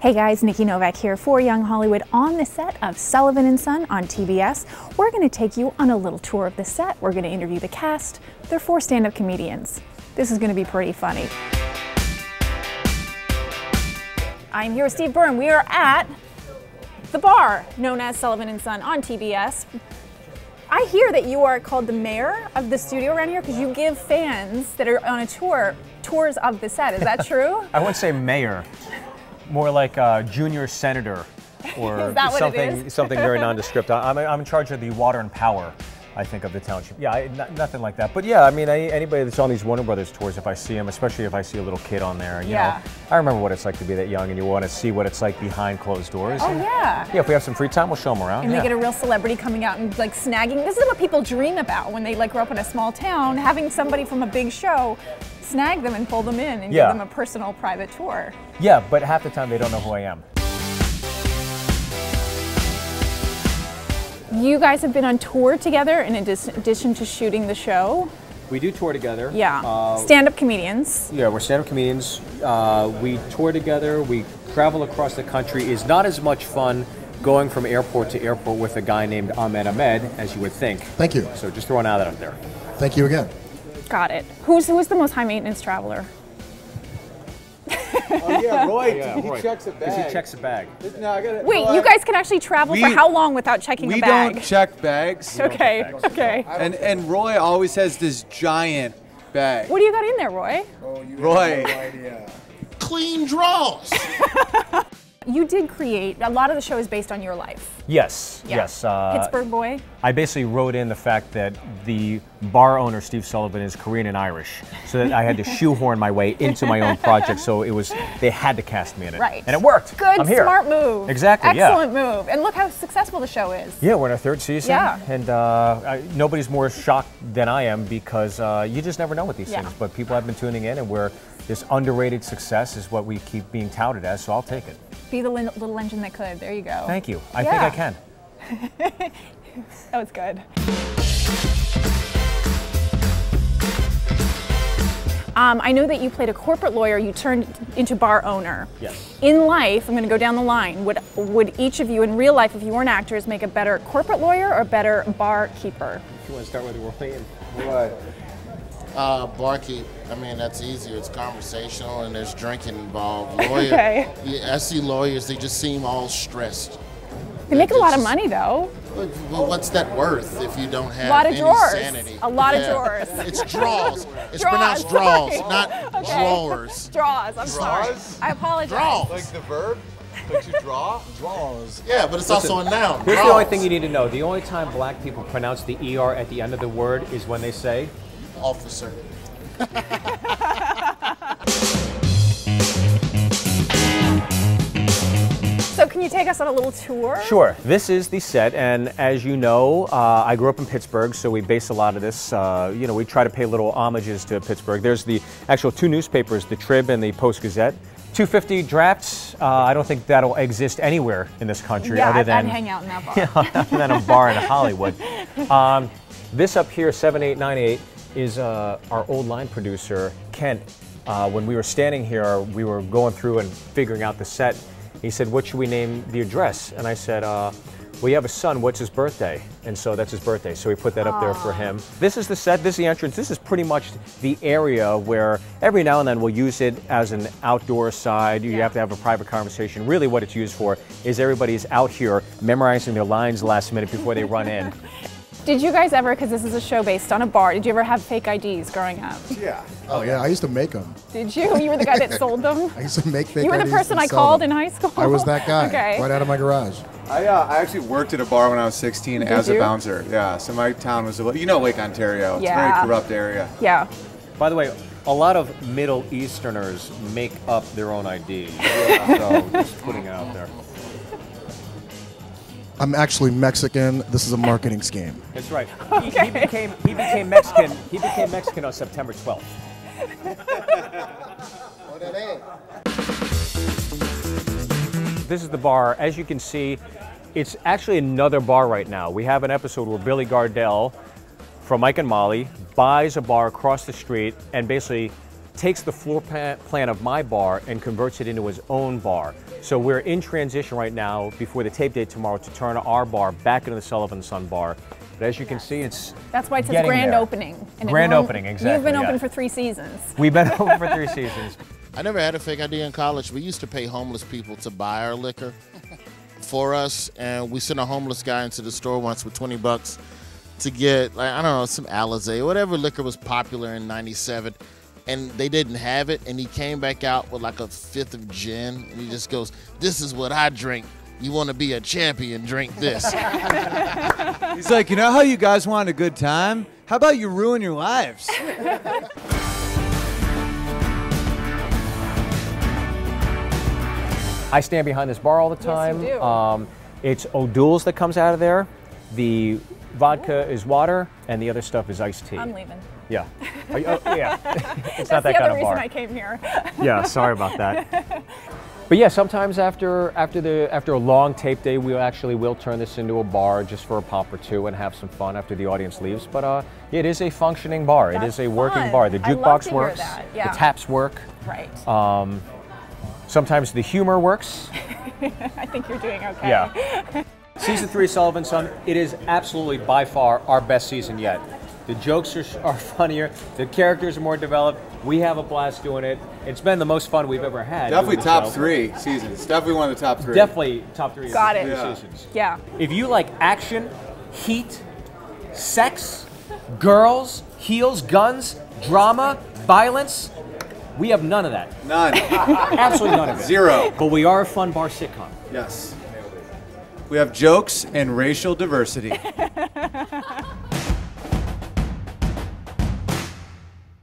Hey guys, Nikki Novak here for Young Hollywood on the set of Sullivan Son on TBS. We're going to take you on a little tour of the set. We're going to interview the cast. They're 4 stand-up comedians. This is going to be pretty funny. I'm here with Steve Byrne. We are at the bar known as Sullivan Son on TBS. I hear that you are called the mayor of the studio around here because you give fans that are on a tour tours of the set. Is that true? I wouldn't say mayor. More like a junior senator or something very nondescript. I'm in charge of the water and power, I think, of the township. Yeah, nothing like that. But yeah, I mean, anybody that's on these Warner Brothers tours, if I see them, especially if I see a little kid on there, you know, I remember what it's like to be that young and you want to see what it's like behind closed doors. Oh, yeah. Yeah, if we have some free time, we'll show them around. And they get a real celebrity coming out and like snagging. This is what people dream about when they like grow up in a small town, having somebody from a big show snag them and pull them in and give them a personal private tour. Yeah, but half the time they don't know who I am. You guys have been on tour together in addition to shooting the show. We do tour together. Yeah, stand-up comedians. Yeah, we're stand-up comedians. We tour together, we travel across the country. It's not as much fun going from airport to airport with a guy named Ahmed Ahmed as you would think. Thank you. So just throwing that out there. Thank you again. Got it. Who's the most high maintenance traveler? Oh yeah, Roy. Yeah, he Roy. checks a bag. He checks a bag. No, I gotta, Wait, you guys can actually travel for how long without checking a bag? We don't check bags. Okay, okay. And Roy always has this giant bag. What do you got in there, Roy? Oh, you Roy. No idea. Clean draws. You did create, a lot of the show is based on your life. Yes, yes. Pittsburgh boy? I basically wrote in the fact that the bar owner, Steve Sullivan, is Korean and Irish. So that I had to shoehorn my way into my own project. So they had to cast me in it. Right. And it worked. Good, I'm here. smart move. Exactly, Excellent move. And look how successful the show is. Yeah, we're in our 3rd season. Yeah. And nobody's more shocked than I am because you just never know with these things. But people have been tuning in and this underrated success is what we keep being touted as, so I'll take it. Be the little engine that could. There you go. Thank you. I think I can. That was good. I know that you played a corporate lawyer. You turned into bar owner. Yes. In life, I'm going to go down the line. Would each of you, in real life, if you weren't actors, make a better corporate lawyer or a better barkeeper? If you want to start with Roy. What? Barkeep. I mean, that's easier. It's conversational and there's drinking involved. Okay. I see lawyers, they just seem all stressed. They make a lot of money, though. Well, what's that worth if you don't have a lot of any drawers. sanity? A lot of drawers. It's draws. It's Draws, pronounced draws, sorry. not drawers. Draws. I'm sorry. Draws? I apologize. Draws. Like the verb? Like to draw? Draws. Yeah, but it's also a noun. Here's Draws. the only thing you need to know. The only time black people pronounce the ER at the end of the word is when they say Officer. So can you take us on a little tour? Sure. This is the set, and as you know, I grew up in Pittsburgh, so we base a lot of this. We try to pay little homages to Pittsburgh. There's the actual 2 newspapers, the Trib and the Post-Gazette. 250 drafts. I don't think that'll exist anywhere in this country other than I'd hang out in that bar. other than a bar in Hollywood. This up here, 7898, is our old line producer, Kent. When we were standing here, we were going through and figuring out the set. He said, what should we name the address? And I said, well, you have a son, what's his birthday? And so that's his birthday, so we put that up there for him. This is the set, this is the entrance. This is pretty much the area where every now and then we'll use it as an outdoor side. You have to have a private conversation. Really what it's used for is everybody's out here memorizing their lines last minute before they run in. Did you guys ever, because this is a show based on a bar, did you ever have fake IDs growing up? Yeah. Oh yeah, I used to make them. Did you? You were the guy that sold them? I used to make fake You were the IDs person and I sell called them. in high school? I was that guy, Okay. right out of my garage. I actually worked at a bar when I was 16 as a bouncer. Yeah, so my town was, Lake Ontario. It's a very corrupt area. Yeah. By the way, a lot of Middle Easterners make up their own ID. So just putting it out there. I'm actually Mexican. This is a marketing scheme. That's right. He became Mexican. He became Mexican on September 12th. This is the bar. As you can see, it's actually another bar right now. We have an episode where Billy Gardell from Mike and Molly buys a bar across the street and basically takes the floor plan of my bar and converts it into his own bar. So we're in transition right now before the tape date tomorrow to turn our bar back into the Sullivan Son bar. But as you can see, that's why it says grand opening. And grand opening, exactly. You've been open for 3 seasons. We've been open for 3 seasons. I never had a fake ID in college. We used to pay homeless people to buy our liquor for us, and we sent a homeless guy into the store once with 20 bucks to get, like, I don't know, some Alizé, whatever liquor was popular in '97, and they didn't have it, and he came back out with like a 5th of gin, and he just goes, "This is what I drink. You want to be a champion, drink this." He's like, you know how you guys want a good time? How about you ruin your lives? I stand behind this bar all the time. Yes, you do. It's O'Doul's that comes out of there. The vodka is water, and the other stuff is iced tea. I'm leaving. Yeah. Yeah. It's That's not that the kind other of bar. reason I came here. Yeah, sorry about that. But yeah, sometimes after a long tape day, we actually will turn this into a bar just for a pop or two and have some fun after the audience leaves. But it is a functioning bar. That's it is a fun. working bar. The I love jukebox to hear works. that. Yeah. The taps work. Right. Sometimes the humor works. I think you're doing okay. Yeah. Season 3 Sullivan Son, it is absolutely by far our best season yet. The jokes are funnier, the characters are more developed, we have a blast doing it. It's been the most fun we've ever had. Definitely top 3 seasons. Definitely one of the top 3. Definitely top 3 Got it. seasons. Yeah. If you like action, heat, sex, girls, heels, guns, drama, violence, we have none of that. None. Absolutely none of it. 0. But we are a fun bar sitcom. Yes. We have jokes and racial diversity.